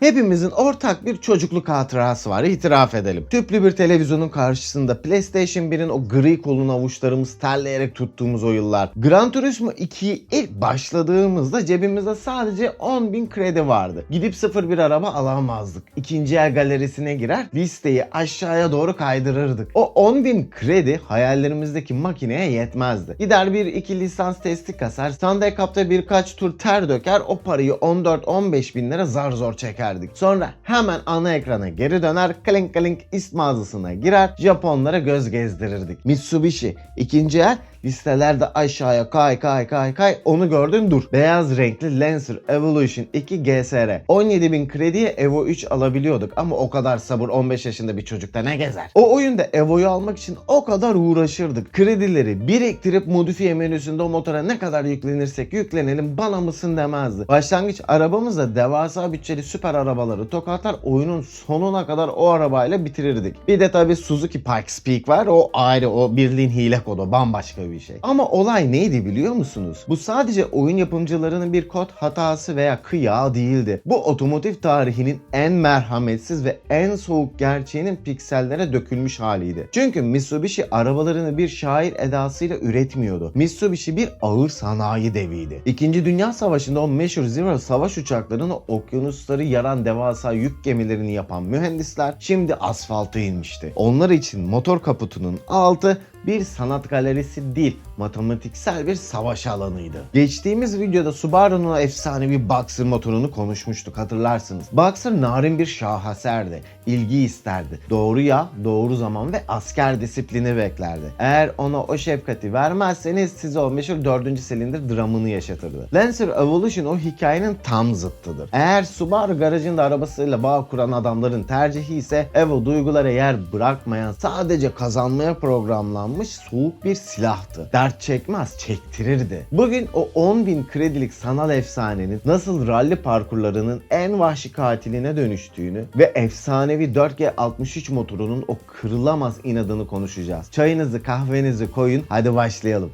Hepimizin ortak bir çocukluk hatırası var, itiraf edelim. Tüplü bir televizyonun karşısında PlayStation 1'in o gri kolunu avuçlarımız terleyerek tuttuğumuz o yıllar. Gran Turismo 2'yi ilk başladığımızda cebimizde sadece 10.000 kredi vardı. Gidip sıfır bir araba alamazdık. İkinci el galerisine girer, listeyi aşağıya doğru kaydırırdık. O 10.000 kredi hayallerimizdeki makineye yetmezdi. Gider bir iki lisans testi kasar, Sunday Cup'ta birkaç tur ter döker, o parayı 14-15 bin lira zar zor çeker. Sonra hemen ana ekrana geri döner, klink klink ist mağazasına girer, Japonlara göz gezdirirdik. Mitsubishi ikinci el listelerde aşağıya kay onu gördün dur. Beyaz renkli Lancer Evolution 2 GSR. 17.000 krediye Evo 3 alabiliyorduk ama o kadar sabır 15 yaşında bir çocukta ne gezer? O oyunda Evo'yu almak için o kadar uğraşırdık. Kredileri biriktirip modifiye menüsünde o motora ne kadar yüklenirsek yüklenelim bana mısın demezdi. Başlangıç arabamızla devasa bütçeli süper arabaları tokatlar, oyunun sonuna kadar o arabayla bitirirdik. Bir de tabi Suzuki Pikes Peak var, o ayrı, o birliğin hile kodu, bambaşka bir şey. Ama olay neydi biliyor musunuz? Bu sadece oyun yapımcılarının bir kod hatası veya kıyağı değildi. Bu otomotiv tarihinin en merhametsiz ve en soğuk gerçeğinin piksellere dökülmüş haliydi. Çünkü Mitsubishi arabalarını bir şair edasıyla üretmiyordu. Mitsubishi bir ağır sanayi deviydi. İkinci Dünya Savaşı'nda o meşhur Zero savaş uçaklarını, okyanusları yaran devasa yük gemilerini yapan mühendisler şimdi asfalta inmişti. Onlar için motor kaputunun altı bir sanat galerisi değil, matematiksel bir savaş alanıydı. Geçtiğimiz videoda Subaru'nun efsanevi Boxer motorunu konuşmuştuk, hatırlarsınız. Boxer narin bir şaheserdi, ilgi isterdi. Doğru yağ, doğru zaman ve asker disiplini beklerdi. Eğer ona o şefkati vermezseniz size o meşhur 4. silindir dramını yaşatırdı. Lancer Evolution o hikayenin tam zıttıdır. Eğer Subaru garajında arabasıyla bağ kuran adamların tercihi ise Evo duygulara yer bırakmayan, sadece kazanmaya programlanmış soğuk bir silahtı. Dert çekmez, çektirirdi. Bugün o 10.000 kredilik sanal efsanenin nasıl ralli parkurlarının en vahşi katiline dönüştüğünü ve efsanevi 4G63 motorunun o kırılamaz inadını konuşacağız. Çayınızı, kahvenizi koyun, hadi başlayalım.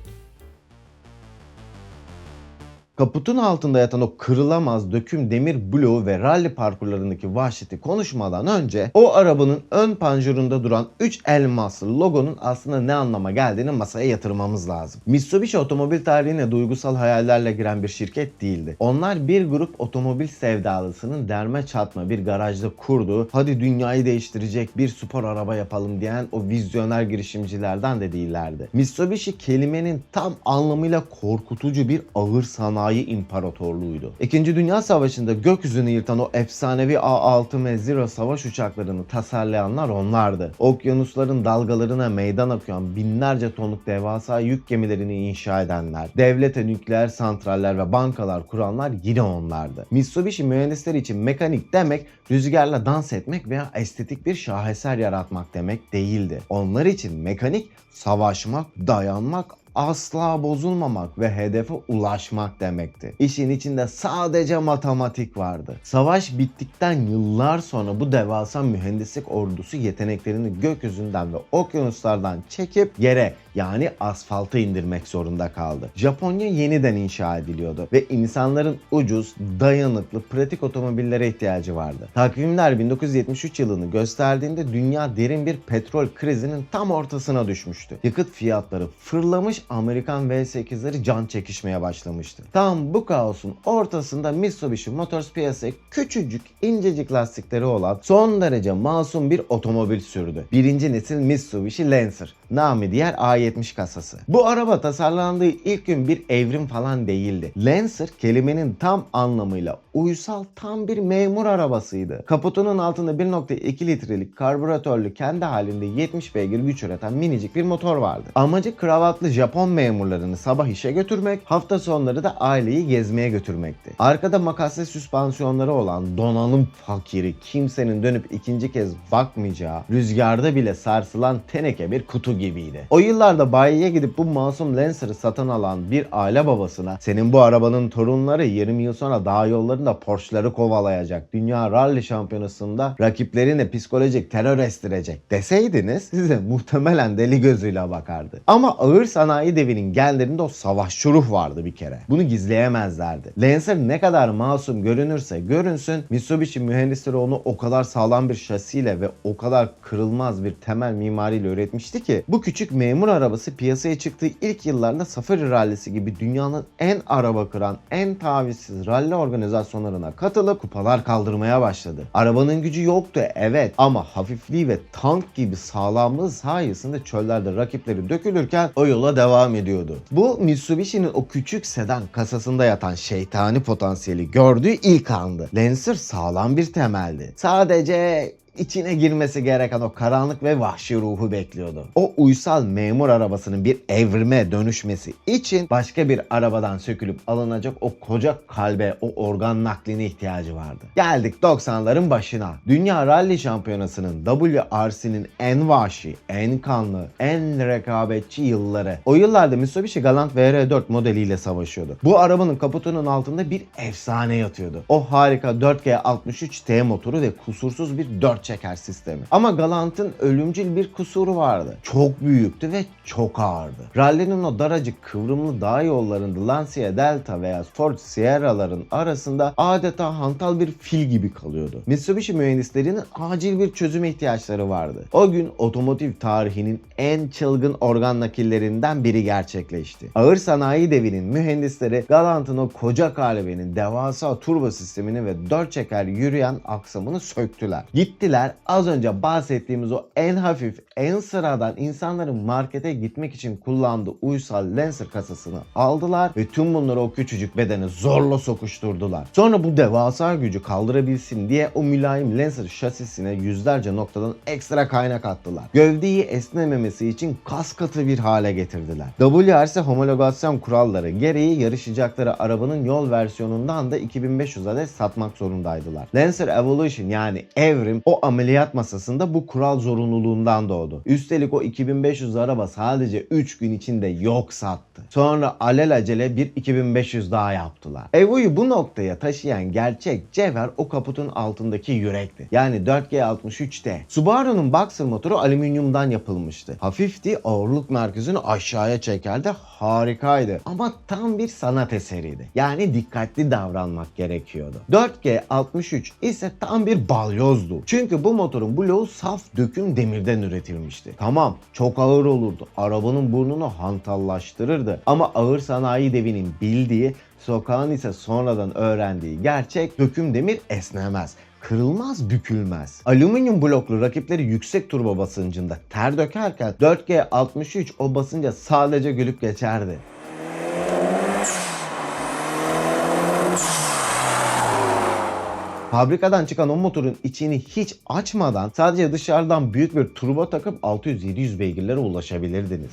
Kaputun altında yatan o kırılamaz döküm demir bloğu ve rally parkurlarındaki vahşeti konuşmadan önce o arabanın ön panjurunda duran 3 elmaslı logonun aslında ne anlama geldiğini masaya yatırmamız lazım. Mitsubishi otomobil tarihine duygusal hayallerle giren bir şirket değildi. Onlar bir grup otomobil sevdalısının derme çatma bir garajda kurduğu, hadi dünyayı değiştirecek bir spor araba yapalım diyen o vizyoner girişimcilerden de değillerdi. Mitsubishi kelimenin tam anlamıyla korkutucu bir ağır sanayi imparatorluğuydu. İkinci Dünya Savaşı'nda gökyüzünü yırtan o efsanevi A-6 ve Zero savaş uçaklarını tasarlayanlar onlardı. Okyanusların dalgalarına meydan okuyan binlerce tonluk devasa yük gemilerini inşa edenler, devlete nükleer santraller ve bankalar kuranlar yine onlardı. Mitsubishi mühendisleri için mekanik demek rüzgarla dans etmek veya estetik bir şaheser yaratmak demek değildi. Onlar için mekanik savaşmak, dayanmak, asla bozulmamak ve hedefe ulaşmak demekti. İşin içinde sadece matematik vardı. Savaş bittikten yıllar sonra bu devasa mühendislik ordusu yeteneklerini gökyüzünden ve okyanuslardan çekip yere, yani asfalta indirmek zorunda kaldı. Japonya yeniden inşa ediliyordu ve insanların ucuz, dayanıklı, pratik otomobillere ihtiyacı vardı. Takvimler 1973 yılını gösterdiğinde dünya derin bir petrol krizinin tam ortasına düşmüştü. Yakıt fiyatları fırlamış, Amerikan V8'leri can çekişmeye başlamıştı. Tam bu kaosun ortasında Mitsubishi Motors piyasaya küçücük, incecik lastikleri olan son derece masum bir otomobil sürdü. Birinci nesil Mitsubishi Lancer, namı diğer A70 kasası. Bu araba tasarlandığı ilk gün bir evrim falan değildi. Lancer kelimenin tam anlamıyla uysal, tam bir memur arabasıydı. Kaputunun altında 1.2 litrelik karbüratörlü, kendi halinde 70 beygir güç üreten minicik bir motor vardı. Amacı kravatlı Japon memurlarını sabah işe götürmek, hafta sonları da aileyi gezmeye götürmekti. Arkada makaslı süspansiyonları olan donanım fakiri, kimsenin dönüp ikinci kez bakmayacağı, rüzgarda bile sarsılan teneke bir kutu gibiydi. O yıllar 90'larda bayiye gidip bu masum Lancer'ı satın alan bir aile babasına senin bu arabanın torunları 20 yıl sonra dağ yollarında Porsche'ları kovalayacak, dünya rally şampiyonasında rakiplerine psikolojik terör estirecek deseydiniz size muhtemelen deli gözüyle bakardı. Ama ağır sanayi devinin genlerinde o savaşçı ruh vardı bir kere. Bunu gizleyemezlerdi. Lancer ne kadar masum görünürse görünsün, Mitsubishi mühendisleri onu o kadar sağlam bir şasiyle ve o kadar kırılmaz bir temel mimariyle üretmişti ki bu küçük memur arabası piyasaya çıktığı ilk yıllarda Safari Rallisi gibi dünyanın en araba kıran, en tavizsiz rally organizasyonlarına katılıp kupalar kaldırmaya başladı. Arabanın gücü yoktu evet, ama hafifliği ve tank gibi sağlamlığı sayesinde çöllerde rakipleri dökülürken o yola devam ediyordu. Bu Mitsubishi'nin o küçük sedan kasasında yatan şeytani potansiyeli gördüğü ilk andı. Lancer sağlam bir temeldi. Sadece içine girmesi gereken o karanlık ve vahşi ruhu bekliyordu. O uysal memur arabasının bir evrime dönüşmesi için başka bir arabadan sökülüp alınacak o koca kalbe, o organ nakline ihtiyacı vardı. Geldik 90'ların başına. Dünya Rally Şampiyonası'nın, WRC'nin en vahşi, en kanlı, en rekabetçi yılları. O yıllarda Mitsubishi Galant VR4 modeliyle savaşıyordu. Bu arabanın kaputunun altında bir efsane yatıyordu. O harika 4G63T motoru ve kusursuz bir 4 çeker sistemi. Ama Galant'ın ölümcül bir kusuru vardı. Çok büyüktü ve çok ağırdı. Rally'nin o daracık kıvrımlı dağ yollarında Lancia Delta veya Ford Sierra'ların arasında adeta hantal bir fil gibi kalıyordu. Mitsubishi mühendislerinin acil bir çözüme ihtiyaçları vardı. O gün otomotiv tarihinin en çılgın organ nakillerinden biri gerçekleşti. Ağır sanayi devinin mühendisleri Galant'ın o koca kalbenin devasa turbo sistemini ve 4 çeker yürüyen aksamını söktüler. Gittiler, az önce bahsettiğimiz o en hafif, en sıradan insanların markete gitmek için kullandığı uysal Lancer kasasını aldılar ve tüm bunları o küçücük bedene zorla sokuşturdular. Sonra bu devasa gücü kaldırabilsin diye o mülayim Lancer şasisine yüzlerce noktadan ekstra kaynak attılar. Gövdeyi esnememesi için kas katı bir hale getirdiler. WRC homologasyon kuralları gereği yarışacakları arabanın yol versiyonundan da 2500 adet satmak zorundaydılar. Lancer Evolution yani Evrim o ameliyat masasında bu kural zorunluluğundan doğdu. Üstelik o 2500 araba sadece 3 gün içinde yok sattı. Sonra alelacele bir 2500 daha yaptılar. Evo'yu bu noktaya taşıyan gerçek cevher o kaputun altındaki yürekti. Yani 4G63T. Subaru'nun Boxer motoru alüminyumdan yapılmıştı. Hafifti, ağırlık merkezini aşağıya çekerdi, harikaydı. Ama tam bir sanat eseriydi. Yani dikkatli davranmak gerekiyordu. 4G63 ise tam bir balyozdu. Çünkü bu motorun bloğu saf döküm demirden üretilmişti. Tamam, çok ağır olurdu. Arabanın burnunu hantallaştırırdı. Ama ağır sanayi devinin bildiği, sokağın ise sonradan öğrendiği gerçek, döküm demir esnemez, kırılmaz, bükülmez. Alüminyum bloklu rakipleri yüksek turbo basıncında ter dökerken 4G63 o basınca sadece gülüp geçerdi. Fabrikadan çıkan o motorun içini hiç açmadan sadece dışarıdan büyük bir turbo takıp 600-700 beygirlere ulaşabilirdiniz.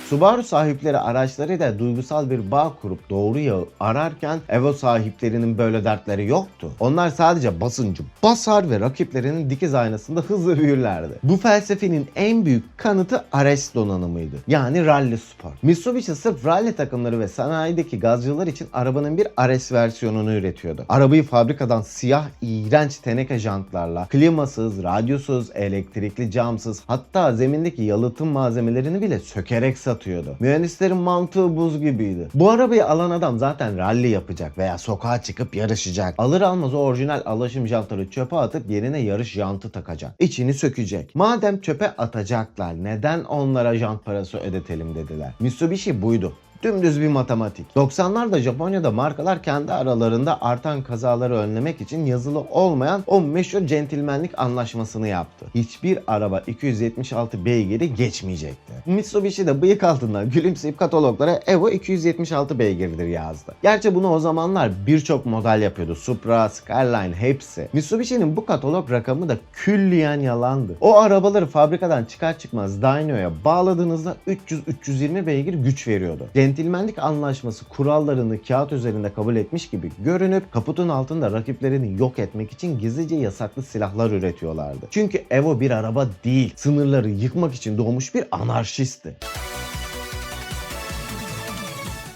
Subaru sahipleri araçlarıyla duygusal bir bağ kurup doğru yağı ararken Evo sahiplerinin böyle dertleri yoktu. Onlar sadece basıncı basar ve rakiplerinin dikiz aynasında hızlı büyürlerdi. Bu felsefenin en büyük kanıtı RS donanımıydı. Yani Rally Sport. Mitsubishi sırf rally takımları ve sanayideki gazcılar için arabanın bir RS versiyonunu üretiyordu. Arabayı fabrikadan siyah, iğrenç teneke jantlarla, klimasız, radyosuz, elektrikli camsız, hatta zemindeki yalıtım malzemelerini bile sökerek satıyordu. Mühendislerin mantığı buz gibiydi. Bu arabayı alan adam zaten rally yapacak veya sokağa çıkıp yarışacak. Alır almaz o orijinal alaşım jantları çöpe atıp yerine yarış jantı takacak. İçini sökecek. Madem çöpe atacaklar, neden onlara jant parası ödetelim dediler. Mitsubishi buydu. Dümdüz bir matematik. 90'larda Japonya'da markalar kendi aralarında artan kazaları önlemek için yazılı olmayan o meşhur centilmenlik anlaşmasını yaptı. Hiçbir araba 276 beygiri geçmeyecekti. Mitsubishi de bıyık altından gülümseyip kataloglara Evo 276 beygirdir yazdı. Gerçi bunu o zamanlar birçok model yapıyordu. Supra, Skyline hepsi. Mitsubishi'nin bu katalog rakamı da külliyen yalandı. O arabaları fabrikadan çıkar çıkmaz dyno'ya bağladığınızda 300-320 beygir güç veriyordu. centilmenlik anlaşması kurallarını kağıt üzerinde kabul etmiş gibi görünüp kaputun altında rakiplerini yok etmek için gizlice yasaklı silahlar üretiyorlardı. Çünkü Evo bir araba değil, sınırları yıkmak için doğmuş bir anarşistti.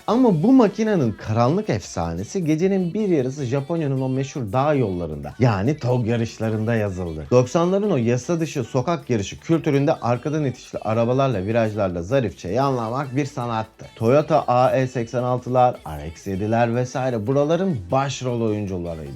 Ama bu makinenin karanlık efsanesi gecenin bir yarısı Japonya'nın o meşhur dağ yollarında, yani TOG yarışlarında yazıldı. 90'ların o yasa dışı sokak yarışı kültüründe arkadan itişli arabalarla virajlarla zarifçe yanlamak bir sanattı. Toyota AE86'lar, RX-7'ler vesaire buraların başrol oyuncularıydı.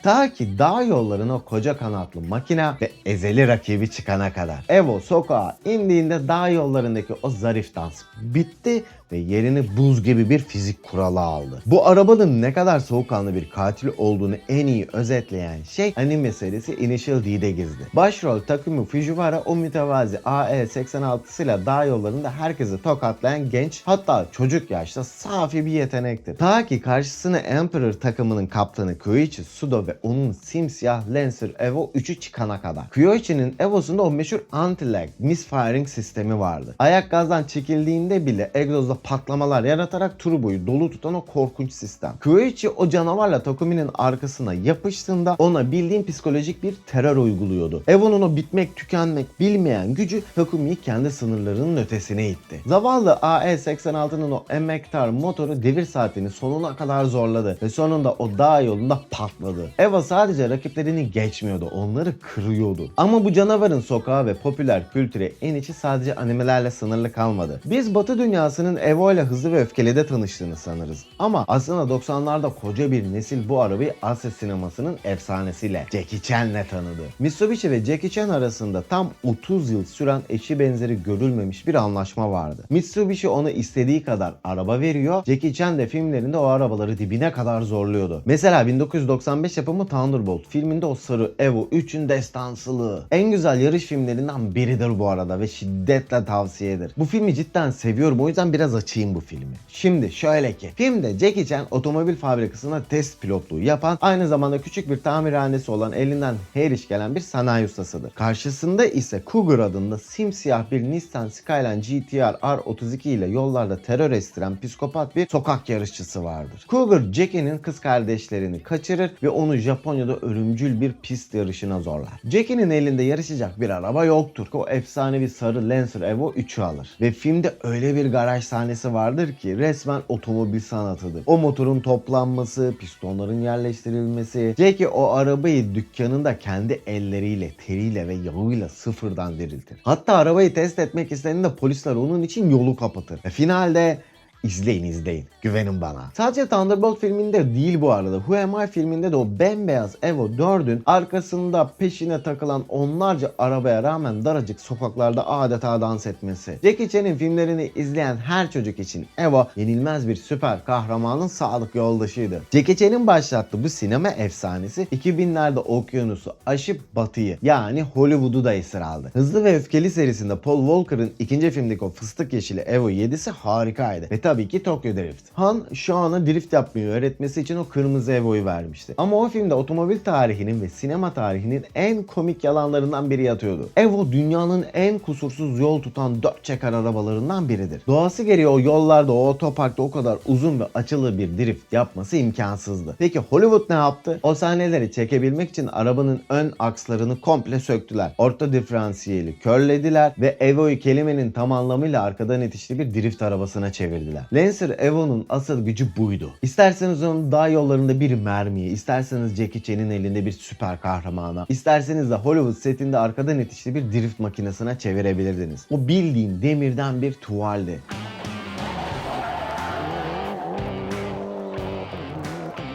Ta ki dağ yollarına o koca kanatlı makina ve ezeli rakibi çıkana kadar. Evo sokağa indiğinde dağ yollarındaki o zarif dans bitti ve yerini buz gibi bir fizik kuralı aldı. Bu arabanın ne kadar soğukkanlı bir katil olduğunu en iyi özetleyen şey anime serisi Initial D'de gizli. Başrol Takumi Fujiwara o mütevazi AE86'sıyla dağ yollarında herkesi tokatlayan genç, hatta çocuk yaşta safi bir yetenektir. Ta ki karşısına Emperor takımının kaptanı Kyoichi Sudo ve onun simsiyah Lancer Evo 3'ü çıkana kadar. Kyoichi'nin Evo'sunda o meşhur anti-lag misfiring sistemi vardı. Ayak gazdan çekildiğinde bile egzozda patlamalar yaratarak turboyu dolu tutan o korkunç sistem. Kyoichi o canavarla Takumi'nin arkasına yapıştığında ona bildiğin psikolojik bir terör uyguluyordu. Evo'nun o bitmek tükenmek bilmeyen gücü Takumi'yi kendi sınırlarının ötesine itti. Zavallı AE86'nın o emektar motoru devir saatini sonuna kadar zorladı ve sonunda o dağ yolunda patladı. Evo sadece rakiplerini geçmiyordu, onları kırıyordu. Ama bu canavarın sokağa ve popüler kültüre inişi sadece animelerle sınırlı kalmadı. Biz Batı dünyasının Evo ile Hızlı ve Öfkeli'de tanıştığını sanırız. Ama aslında 90'larda koca bir nesil bu arabayı Asya sinemasının efsanesiyle Jackie Chan'le tanıdı. Mitsubishi ve Jackie Chan arasında tam 30 yıl süren eşi benzeri görülmemiş bir anlaşma vardı. Mitsubishi ona istediği kadar araba veriyor, Jackie Chan de filmlerinde o arabaları dibine kadar zorluyordu. Mesela 1995 yapımı Thunderbolt filminde o sarı Evo 3'ün destansılığı. En güzel yarış filmlerinden biridir bu arada ve şiddetle tavsiyedir. Bu filmi cidden seviyorum, o yüzden biraz açayım bu filmi. Şimdi şöyle ki, filmde Jackie Chan otomobil fabrikasında test pilotluğu yapan, aynı zamanda küçük bir tamirhanesi olan elinden her iş gelen bir sanayi ustasıdır. Karşısında ise Cougar adında simsiyah bir Nissan Skyline GT-R R32 ile yollarda terör estiren psikopat bir sokak yarışçısı vardır. Cougar, Jackie'nin kız kardeşlerini kaçırır ve onu Japonya'da ölümcül bir pist yarışına zorlar. Jackie'nin elinde yarışacak bir araba yoktur. O efsanevi sarı Lancer Evo 3'ü alır. Ve filmde öyle bir garaj sahnesi vardır ki resmen otomobil sanatıdır. O motorun toplanması, pistonların yerleştirilmesi. Jackie o arabayı dükkanında kendi elleriyle, teriyle ve yağıyla sıfırdan diriltir. Hatta arabayı test etmek istendiğinde polisler onun için yolu kapatır. Ve finalde İzleyin. Güvenin bana. Sadece Thunderbolt filminde değil bu arada. Who Am I filminde de o bembeyaz Evo 4'ün arkasında peşine takılan onlarca arabaya rağmen daracık sokaklarda adeta dans etmesi. Jackie Chan'in filmlerini izleyen her çocuk için Evo yenilmez bir süper kahramanın sadık yoldaşıydı. Jackie Chan'in başlattığı bu sinema efsanesi 2000'lerde okyanusu aşıp batıyı, yani Hollywood'u da esir aldı. Hızlı ve Öfkeli serisinde Paul Walker'ın ikinci filmdeki o fıstık yeşili Evo 7'si harikaydı. Ve tabii ki Tokyo Drift. Han, Sean'a drift yapmayı öğretmesi için o kırmızı Evo'yu vermişti. Ama o filmde otomobil tarihinin ve sinema tarihinin en komik yalanlarından biri yatıyordu. Evo dünyanın en kusursuz yol tutan 4 çeker arabalarından biridir. Doğası gereği o yollarda, o otoparkta o kadar uzun ve açılı bir drift yapması imkansızdı. Peki Hollywood ne yaptı? O sahneleri çekebilmek için arabanın ön akslarını komple söktüler. Orta diferansiyeli körlediler ve Evo'yu kelimenin tam anlamıyla arkadan itişli bir drift arabasına çevirdiler. Lancer Evo'nun asıl gücü buydu. İsterseniz onu dağ yollarında bir mermiye, isterseniz Jackie Chan'in elinde bir süper kahramana, isterseniz de Hollywood setinde arkadan itişli bir drift makinesine çevirebilirdiniz. O bildiğin demirden bir tuvaldi.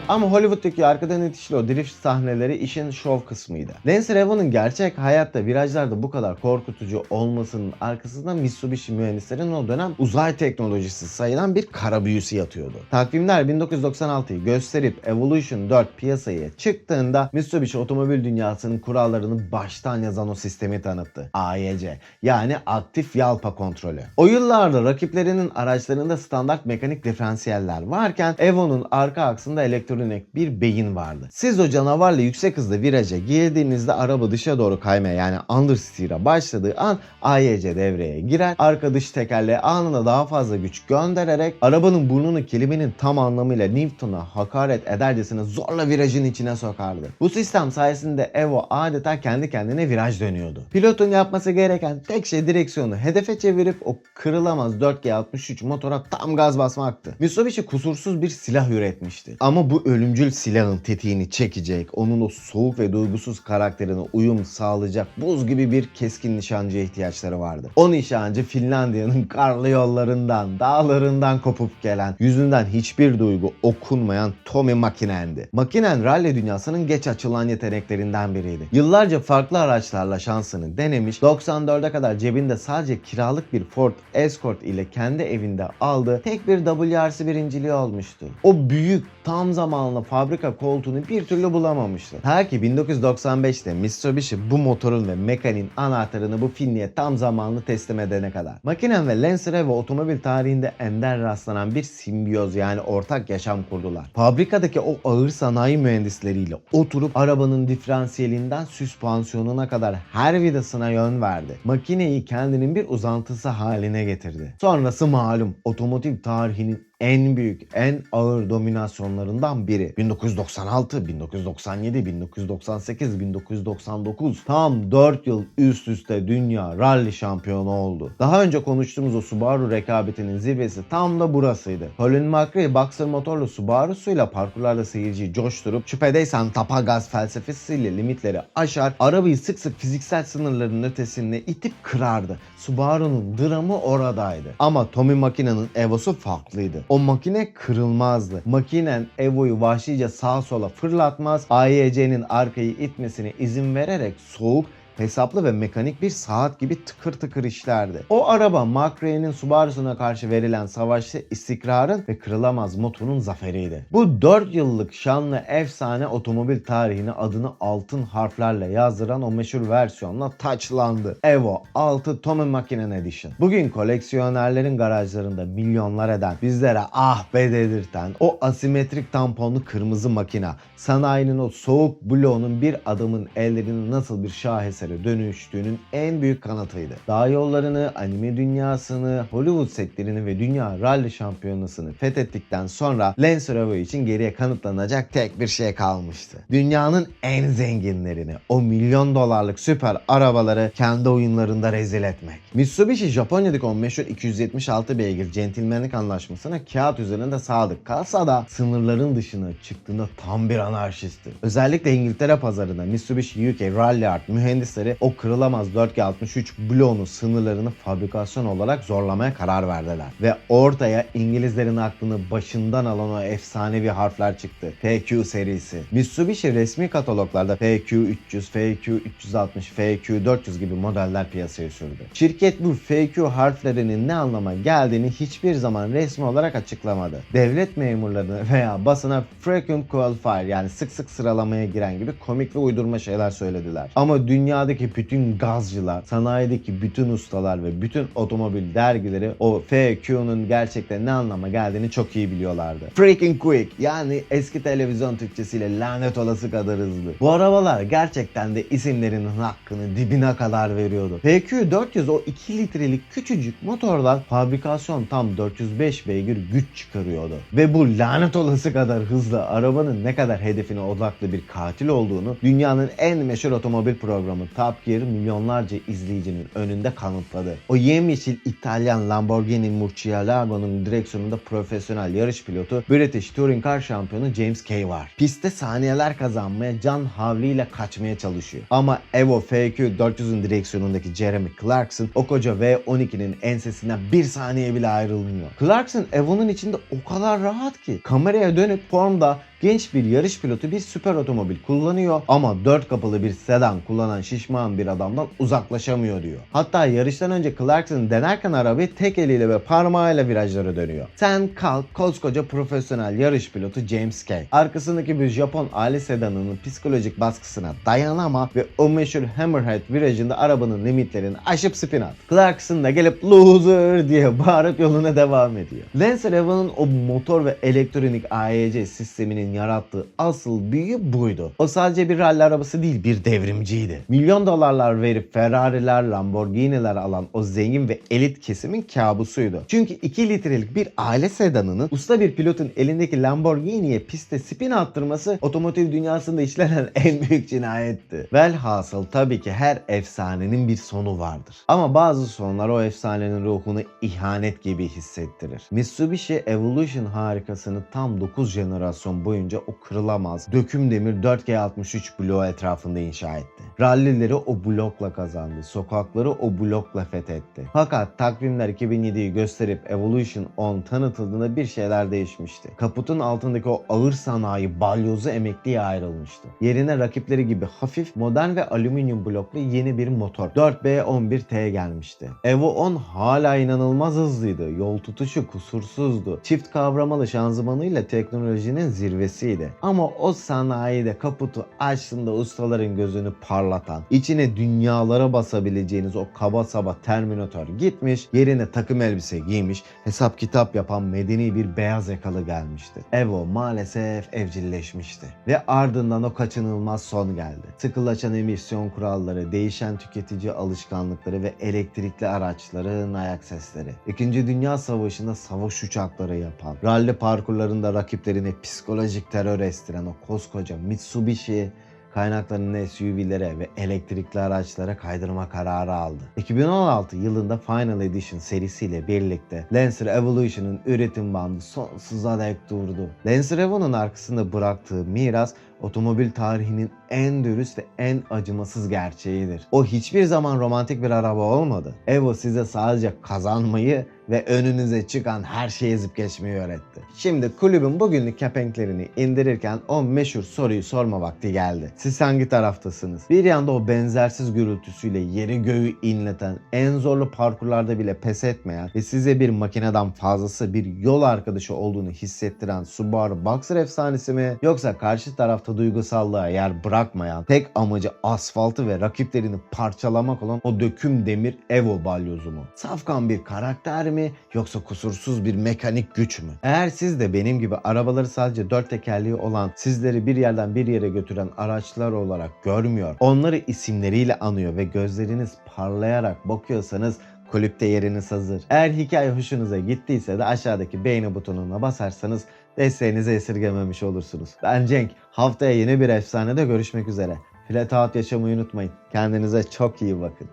Ama Hollywood'daki arkadan itişli o drift sahneleri işin şov kısmıydı. Lancer Evo'nun gerçek hayatta virajlarda bu kadar korkutucu olmasının arkasında Mitsubishi mühendislerinin o dönem uzay teknolojisi sayılan bir kara büyüsü yatıyordu. Takvimler 1996'yı gösterip Evolution 4 piyasaya çıktığında Mitsubishi otomobil dünyasının kurallarını baştan yazan o sistemi tanıttı. AYC, yani aktif yalpa kontrolü. O yıllarda rakiplerinin araçlarında standart mekanik diferansiyeller varken Evo'nun arka aksında elektronik elektronik bir beyin vardı. Siz o canavarla yüksek hızda viraja girdiğinizde araba dışa doğru kaymaya yani understeer'a başladığı an AYC devreye girer. Arka dış tekerleğe anında daha fazla güç göndererek arabanın burnunu kelimenin tam anlamıyla Newton'a hakaret edercesine zorla virajın içine sokardı. Bu sistem sayesinde Evo adeta kendi kendine viraj dönüyordu. Pilotun yapması gereken tek şey direksiyonu hedefe çevirip o kırılamaz 4G63 motora tam gaz basmaktı. Mitsubishi kusursuz bir silah üretmişti. Ama bu ölümcül silahın tetiğini çekecek, onun o soğuk ve duygusuz karakterine uyum sağlayacak buz gibi bir keskin nişancıya ihtiyaçları vardı. O nişancı Finlandiya'nın karlı yollarından, dağlarından kopup gelen, yüzünden hiçbir duygu okunmayan Tommi Mäkinen'di. Mäkinen rally dünyasının geç açılan yeteneklerinden biriydi. Yıllarca farklı araçlarla şansını denemiş, 94'e kadar cebinde sadece kiralık bir Ford Escort ile kendi evinde aldığı tek bir WRC birinciliği olmuştu. O büyük tam zamanlı fabrika koltuğunu bir türlü bulamamıştı. Ta ki 1995'te Mitsubishi bu motorun ve mekaniğin anahtarını bu Finli'ye tam zamanlı teslim edene kadar. Mäkinen ve Lancer Evo otomobil tarihinde ender rastlanan bir simbiyoz yani ortak yaşam kurdular. Fabrikadaki o ağır sanayi mühendisleriyle oturup arabanın diferansiyelinden süspansiyonuna kadar her vidasına yön verdi. Makineyi kendinin bir uzantısı haline getirdi. Sonrası malum, otomotiv tarihinin en büyük, en ağır dominasyonlarından biri. 1996, 1997, 1998, 1999 tam 4 yıl üst üste dünya rally şampiyonu oldu. Daha önce konuştuğumuz o Subaru rekabetinin zirvesi tam da burasıydı. Colin McRae boxer motorlu Subaru'suyla parkurlarda seyirciyi coşturup şüphedeysen tapa gaz felsefesiyle limitleri aşar, arabayı sık sık fiziksel sınırların ötesine itip kırardı. Subaru'nun dramı oradaydı. Ama Tommi Mäkinen'in Evo'su farklıydı. O makine kırılmazdı. Mäkinen Evo'yu vahşice sağa sola fırlatmaz, AYC'nin arkayı itmesine izin vererek soğuk, hesaplı ve mekanik bir saat gibi tıkır tıkır işlerdi. O araba McRae'nin Subaru'suna karşı verilen savaşta istikrarın ve kırılamaz motorun zaferiydi. Bu 4 yıllık şanlı efsane otomobil tarihine adını altın harflerle yazdıran o meşhur versiyonla taçlandı. Evo 6 Tommi Mäkinen Edition. Bugün koleksiyonerlerin garajlarında milyonlar eden, bizlere ah be dedirten o asimetrik tamponlu kırmızı makina, sanayinin o soğuk bloğunun bir adamın ellerinin nasıl bir şaheser dönüştüğünün en büyük kanıtıydı. Dağ yollarını, anime dünyasını, Hollywood setlerini ve dünya rally şampiyonasını fethettikten sonra Lancer Evo için geriye kanıtlanacak tek bir şey kalmıştı. Dünyanın en zenginlerini, o milyon dolarlık süper arabaları kendi oyunlarında rezil etmek. Mitsubishi Japonya'daki o meşhur 276 beygir centilmenlik anlaşmasına kağıt üzerinde sadık kalsa da sınırların dışına çıktığında tam bir anarşistti. Özellikle İngiltere pazarında Mitsubishi UK Rally Art mühendisleri o kırılamaz 4G63 bloğunun sınırlarını fabrikasyon olarak zorlamaya karar verdiler. Ve ortaya İngilizlerin aklını başından alan o efsanevi harfler çıktı. FQ serisi. Mitsubishi resmi kataloglarda FQ300, FQ360, FQ400 gibi modeller piyasaya sürdü. Şirket bu FQ harflerinin ne anlama geldiğini hiçbir zaman resmi olarak açıklamadı. Devlet memurlarına veya basına frequent qualifier yani sık sık sıralamaya giren gibi komik ve uydurma şeyler söylediler. Ama dünyadaki bütün gazcılar, sanayideki bütün ustalar ve bütün otomobil dergileri o FQ'nun gerçekten ne anlama geldiğini çok iyi biliyorlardı. Freaking quick yani eski televizyon Türkçesiyle lanet olası kadar hızlı. Bu arabalar gerçekten de isimlerinin hakkını dibine kadar veriyordu. FQ400 o 2 litrelik küçücük motordan fabrikasyon tam 405 beygir güç çıkarıyordu. Ve bu lanet olası kadar hızlı arabanın ne kadar hedefine odaklı bir katil olduğunu dünyanın en meşhur otomobil programı Top Gear milyonlarca izleyicinin önünde kanıtladı. O yemyeşil İtalyan Lamborghini Murcielago'nun direksiyonunda profesyonel yarış pilotu British Touring Car şampiyonu James Kay var. Pistte saniyeler kazanmaya can havliyle kaçmaya çalışıyor. Ama Evo FQ400'ün direksiyonundaki Jeremy Clarkson o koca V12'nin ensesinden bir saniye bile ayrılmıyor. Clarkson Evo'nun içinde o kadar rahat ki kameraya dönüp formda genç bir yarış pilotu bir süper otomobil kullanıyor ama 4 kapılı bir sedan kullanan şişman bir adamdan uzaklaşamıyor diyor. Hatta yarıştan önce Clarkson denerken arabayı tek eliyle ve parmağıyla virajlara dönüyor. Sen kalk koskoca profesyonel yarış pilotu James Kay. Arkasındaki bir Japon aile sedanının psikolojik baskısına dayanama ve o meşhur Hammerhead virajında arabanın limitlerini aşıp spin at. Clarkson da gelip loser diye bağırıp yoluna devam ediyor. Lancer Evo'nun o motor ve elektronik AEC sisteminin Lamborghini'nin yarattığı asıl büyü buydu. O sadece bir ralli arabası değil, bir devrimciydi. Milyon dolarlar verip Ferrari'ler, Lamborghini'ler alan o zengin ve elit kesimin kabusuydu. Çünkü 2 litrelik bir aile sedanının usta bir pilotun elindeki Lamborghini'ye pistte spin attırması otomotiv dünyasında işlenen en büyük cinayetti. Velhasıl tabii ki her efsanenin bir sonu vardır. Ama bazı sonlar o efsanenin ruhunu ihanet gibi hissettirir. Mitsubishi Evolution harikasını tam 9 jenerasyon boyunca o kırılamaz döküm demir 4G63 bloğu etrafında inşa etti. Rallileri o blokla kazandı. Sokakları o blokla fethetti. Fakat takvimler 2007'yi gösterip Evolution 10 tanıtıldığında bir şeyler değişmişti. Kaputun altındaki o ağır sanayi balyozu emekliye ayrılmıştı. Yerine rakipleri gibi hafif, modern ve alüminyum bloklu yeni bir motor 4B11T gelmişti. Evo 10 hala inanılmaz hızlıydı. Yol tutuşu kusursuzdu. Çift kavramalı şanzımanıyla teknolojinin zirvesiydi. Ama o sanayide kaputu açtığında ustaların gözünü parlatan, içine dünyalara basabileceğiniz o kaba saba Terminator gitmiş, yerine takım elbise giymiş, hesap kitap yapan medeni bir beyaz yakalı gelmişti. Evo maalesef evcilleşmişti. Ve ardından o kaçınılmaz son geldi. Sıkılaşan emisyon kuralları, değişen tüketici alışkanlıkları ve elektrikli araçların ayak sesleri. İkinci Dünya Savaşı'nda savaş uçakları yapan, ralli parkurlarında rakiplerine psikolojik terör estiren o koskoca Mitsubishi kaynaklarını SUV'lere ve elektrikli araçlara kaydırma kararı aldı. 2016 yılında Final Edition serisiyle birlikte Lancer Evolution'un üretim bandı sonsuza dek durdu. Lancer Evo'nun arkasında bıraktığı miras otomobil tarihinin en dürüst ve en acımasız gerçeğidir. O hiçbir zaman romantik bir araba olmadı. Evo size sadece kazanmayı ve önünüze çıkan her şeyi ezip geçmeyi öğretti. Şimdi kulübün bugünlük kepenklerini indirirken o meşhur soruyu sorma vakti geldi. Siz hangi taraftasınız? Bir yanda o benzersiz gürültüsüyle yeri göğü inleten, en zorlu parkurlarda bile pes etmeyen ve size bir makineden fazlası bir yol arkadaşı olduğunu hissettiren Subaru Boxer efsanesi mi? Yoksa karşı tarafta duygusallığa yer bırakmayan, tek amacı asfaltı ve rakiplerini parçalamak olan o döküm demir Evo balyozu mu? Safkan bir karakter mi? Yoksa kusursuz bir mekanik güç mü? Eğer siz de benim gibi arabaları sadece 4 tekerleği olan, sizleri bir yerden bir yere götüren araçlar olarak görmüyor, onları isimleriyle anıyor ve gözleriniz parlayarak bakıyorsanız kulüpte yeriniz hazır. Eğer hikaye hoşunuza gittiyse de aşağıdaki beğeni butonuna basarsanız desteğinizi esirgememiş olursunuz. Ben Cenk. Haftaya yeni bir efsanede görüşmek üzere. Flat Out yaşamayı unutmayın. Kendinize çok iyi bakın.